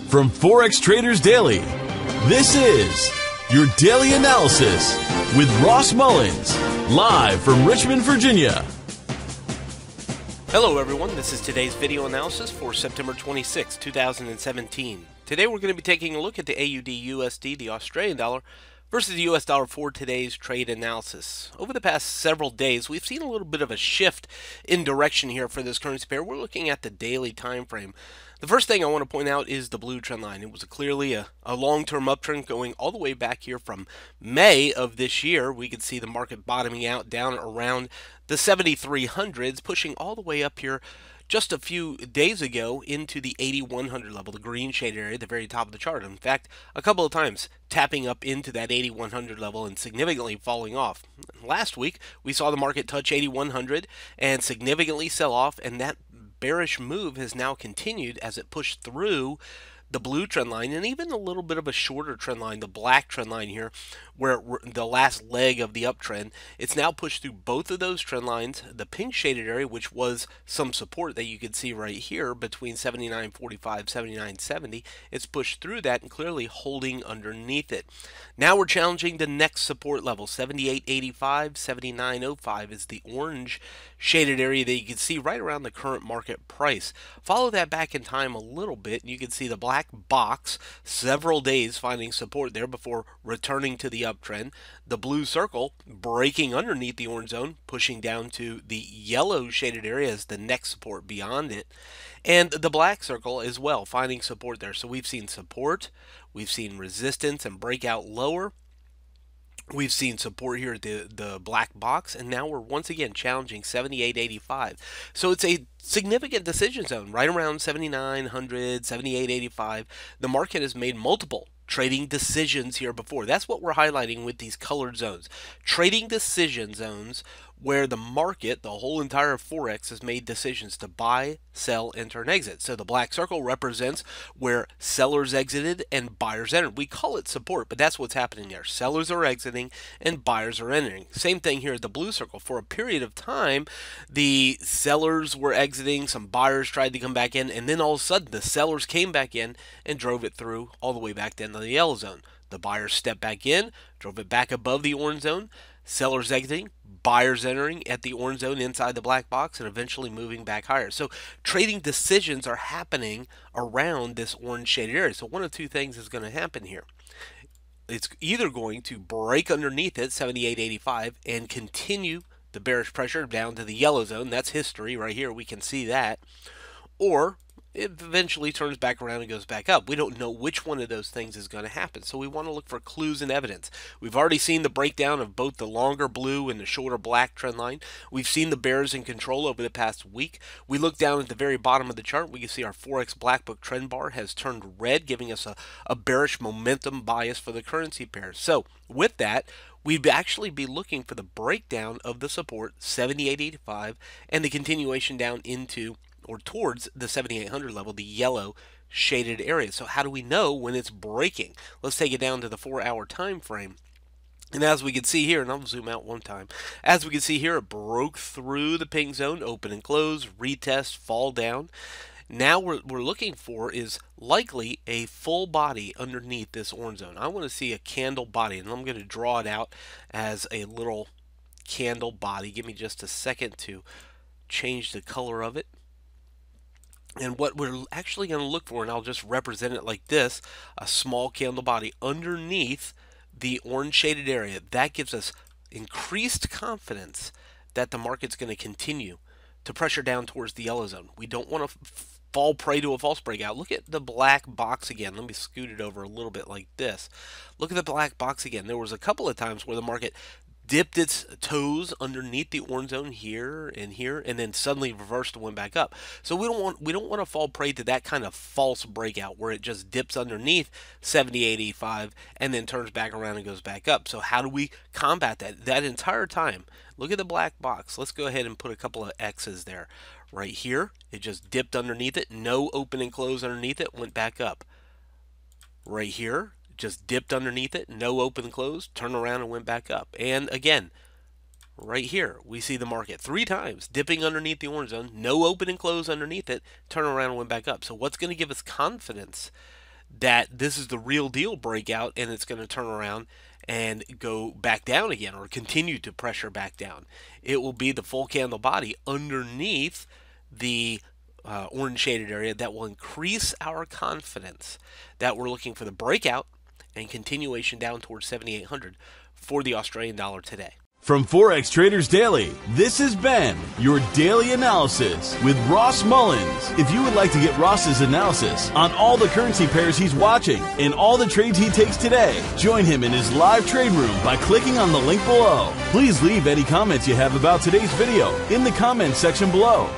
From Forex Traders Daily, this is your daily analysis with Ross Mullins, live from Richmond, Virginia. Hello everyone, this is today's video analysis for September 26, 2017. Today we're going to be taking a look at the AUDUSD, the Australian dollar, versus the US dollar for today's trade analysis. Over the past several days, we've seen a little bit of a shift in direction here for this currency pair. We're looking at the daily time frame. The first thing I want to point out is the blue trend line. It was clearly a long-term uptrend going all the way back here from May of this year. We could see the market bottoming out down around the 7,300s, pushing all the way up here just a few days ago into the 8,100 level, the green shaded area at the very top of the chart. In fact, a couple of times tapping up into that 8,100 level and significantly falling off. Last week, we saw the market touch 8,100 and significantly sell off, and that bearish move has now continued as it pushed through the blue trend line and even a little bit of a shorter trend line, the black trend line here, where the last leg of the uptrend. It's now pushed through both of those trend lines. The pink shaded area, which was some support that you could see right here between 79.45, 79.70, it's pushed through that and clearly holding underneath it. Now we're challenging the next support level, 78.85, 79.05 is the orange shaded area that you can see right around the current market price. Follow that back in time a little bit and you can see the black box, several days finding support there before returning to the uptrend. The blue circle breaking underneath the orange zone, pushing down to the yellow shaded area as the next support beyond it. And the black circle as well, finding support there. So we've seen support, we've seen resistance and breakout lower. We've seen support here at the black box, and now we're once again challenging 78.85. So it's a significant decision zone, right around 7,900, 78.85. The market has made multiple trading decisions here before. That's what we're highlighting with these colored zones. Trading decision zones where the market, the whole entire Forex, has made decisions to buy, sell, enter, and exit. So the black circle represents where sellers exited and buyers entered. We call it support, but that's what's happening there. Sellers are exiting and buyers are entering. Same thing here at the blue circle. For a period of time, the sellers were exiting, some buyers tried to come back in, and then all of a sudden the sellers came back in and drove it through all the way back down to the yellow zone. The buyers stepped back in, drove it back above the orange zone, sellers exiting, buyers entering at the orange zone inside the black box, and eventually moving back higher. So trading decisions are happening around this orange shaded area. So one of two things is going to happen here. It's either going to break underneath it, 78.85, and continue the bearish pressure down to the yellow zone. That's history right here. We can see that. Or it eventually turns back around and goes back up. We don't know which one of those things is going to happen, so we want to look for clues and evidence. We've already seen the breakdown of both the longer blue and the shorter black trend line. We've seen the bears in control over the past week. We look down at the very bottom of the chart. We can see our Forex Black Book trend bar has turned red, giving us a bearish momentum bias for the currency pair. So with that, we'd actually be looking for the breakdown of the support, 78.85, and the continuation down into or towards the 7,800 level, the yellow shaded area. So how do we know when it's breaking? Let's take it down to the 4-hour time frame. And as we can see here, and I'll zoom out one time, as we can see here, it broke through the pink zone, open and close, retest, fall down. Now what we're looking for is likely a full body underneath this orange zone. I want to see a candle body, and I'm going to draw it out as a little candle body. Give me just a second to change the color of it. And what we're actually going to look for, and I'll just represent it like this, a small candle body underneath the orange shaded area. That gives us increased confidence that the market's going to continue to pressure down towards the yellow zone. We don't want to fall prey to a false breakout. Look at the black box again. Let me scoot it over a little bit like this. Look at the black box again. There was a couple of times where the market dipped its toes underneath the orange zone here, and then suddenly reversed and went back up. So we don't want to fall prey to that kind of false breakout where it just dips underneath 78.85 and then turns back around and goes back up. So how do we combat that? That entire time, look at the black box. Let's go ahead and put a couple of X's there. Right here, it just dipped underneath it. No open and close underneath it, went back up. Right here, just dipped underneath it, no open and close, turned around and went back up. And again, right here, we see the market 3 times dipping underneath the orange zone, no open and close underneath it, turn around and went back up. So what's going to give us confidence that this is the real deal breakout and it's going to turn around and go back down again or continue to pressure back down. It will be the full candle body underneath the orange shaded area that will increase our confidence that we're looking for the breakout and continuation down towards 7,800 for the Australian dollar today. From Forex Traders Daily, this has been your daily analysis with Ross Mullins. If you would like to get Ross's analysis on all the currency pairs he's watching and all the trades he takes today, join him in his live trade room by clicking on the link below. Please leave any comments you have about today's video in the comments section below.